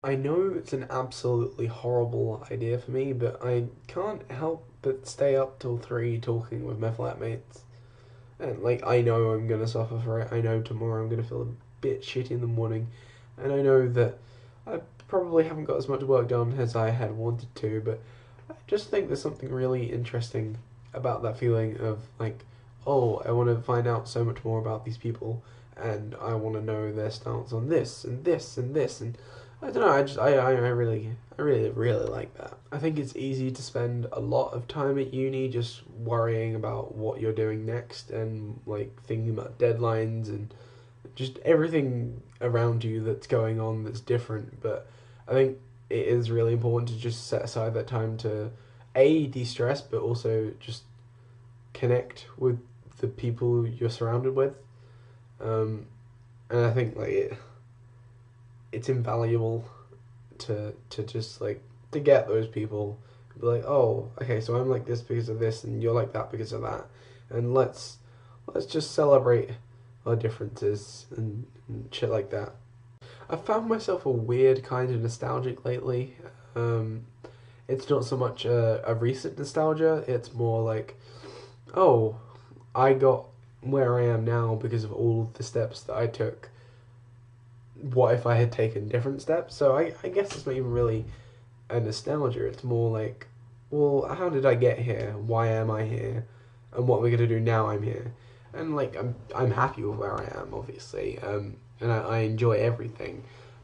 I know it's an absolutely horrible idea for me, but I can't help but stay up till 3 talking with my flatmates. And, like, I know I'm gonna suffer for it. I know tomorrow I'm gonna feel a bit shitty in the morning. And I know that I probably haven't got as much work done as I had wanted to, but I just think there's something really interesting about that feeling of, like, oh, I want to find out so much more about these people, and I want to know their stance on this and this and this, and I don't know. I really like that. I think it's easy to spend a lot of time at uni just worrying about what you're doing next and like thinking about deadlines and just everything around you that's going on that's different. But I think it is really important to just set aside that time to a de-stress, but also just connect with the people you're surrounded with. And I think like it's invaluable to just like to get those people be like, oh, okay, so I'm like this because of this, and you're like that because of that, and let's just celebrate our differences and shit like that. I found myself a weird kind of nostalgic lately. Um, it's not so much a recent nostalgia. It's more like, oh, I got where I am now because of all the steps that I took. What if I had taken different steps? So I guess it's not even really a nostalgia. It's more like, well, how did I get here? Why am I here? And what am I gonna do now I'm here? And like I'm happy with where I am, obviously, and I enjoy everything.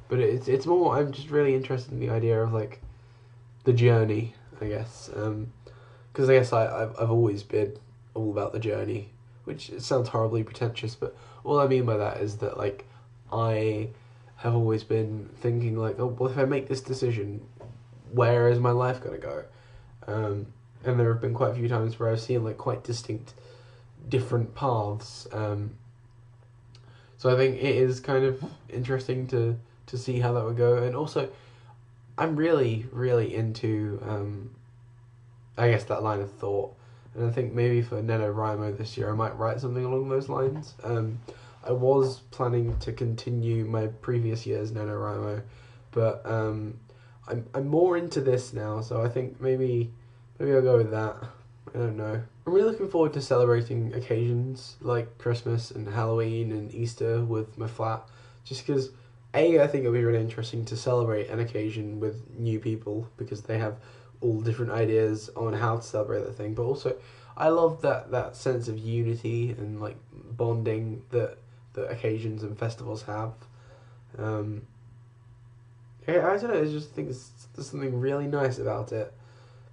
But it's more I'm just really interested in the idea of like the journey, I guess, because I guess I've always been all about the journey, which it sounds horribly pretentious, but all I mean by that is that like I have always been thinking like, oh, well, if I make this decision, where is my life going to go? Um, and there have been quite a few times where I've seen like quite distinct, different paths. So I think it is kind of interesting to see how that would go. And also, I'm really into, I guess, that line of thought. And I think maybe for NaNoWriMo this year, I might write something along those lines. I was planning to continue my previous year's NaNoWriMo, but I'm more into this now, so I think maybe I'll go with that. I don't know. I'm really looking forward to celebrating occasions like Christmas and Halloween and Easter with my flat, just because I think it'll be really interesting to celebrate an occasion with new people because they have all different ideas on how to celebrate the thing. But also, I love that sense of unity and like bonding that occasions and festivals have. Um, I don't know. I just think there's something really nice about it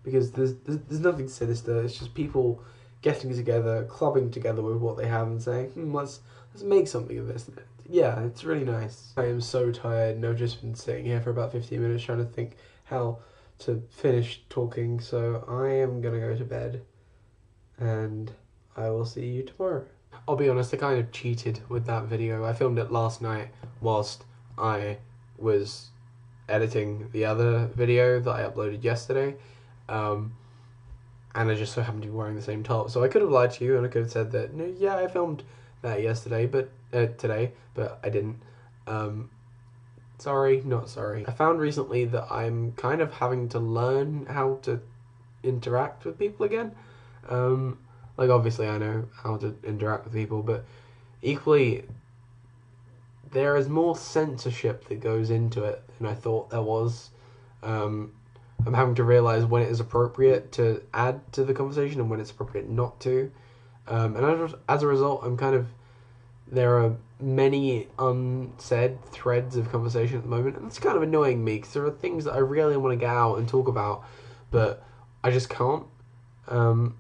because there's nothing sinister. It's just people getting together, clubbing together with what they have, and saying, let's make something of this. Yeah, it's really nice. I am so tired, and I've just been sitting here for about 15 minutes trying to think how to finish talking. So I am gonna go to bed, and I will see you tomorrow. I'll be honest, I kind of cheated with that video. I filmed it last night whilst I was editing the other video that I uploaded yesterday. Um, and I just so happened to be wearing the same top. So I could have lied to you and I could have said that, no, yeah, I filmed that yesterday, but today, but I didn't. Um, sorry, not sorry. I found recently that I'm kind of having to learn how to interact with people again. Um, like, obviously, I know how to interact with people, but equally, there is more censorship that goes into it than I thought there was. Um, I'm having to realize when it is appropriate to add to the conversation and when it's appropriate not to. And as a result, I'm kind of there are many unsaid threads of conversation at the moment, and it's kind of annoying me because there are things that I really want to get out and talk about, but I just can't. Um,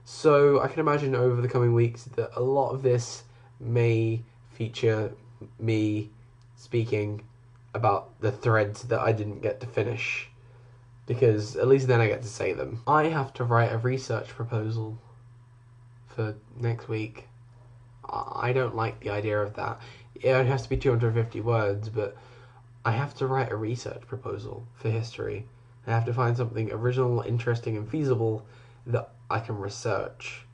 so I can imagine over the coming weeks that a lot of this may feature me speaking about the threads that I didn't get to finish because at least then I get to say them. I have to write a research proposal for next week. I don't like the idea of that. It has to be 250 words, but I have to write a research proposal for history. I have to find something original, interesting, and feasible that I can research.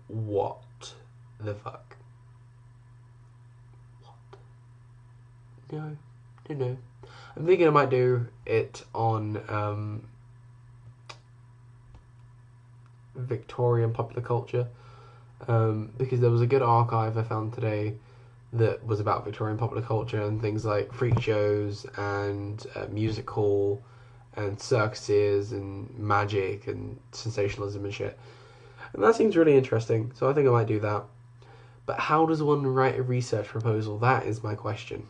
What the fuck? What? No. don't know. I'm thinking I might do it on Victorian popular culture, because there was a good archive I found today that was about Victorian popular culture and things like freak shows and music hall and circuses and magic and sensationalism and shit. And that seems really interesting, so I think I might do that. But how does one write a research proposal? That is my question.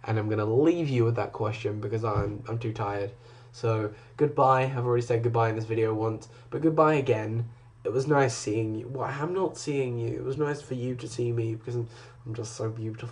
And I'm going to leave you with that question because I'm too tired. So, goodbye. I've already said goodbye in this video once, but goodbye again. It was nice seeing you. Well, I'm not seeing you. It was nice for you to see me because I'm just so beautiful.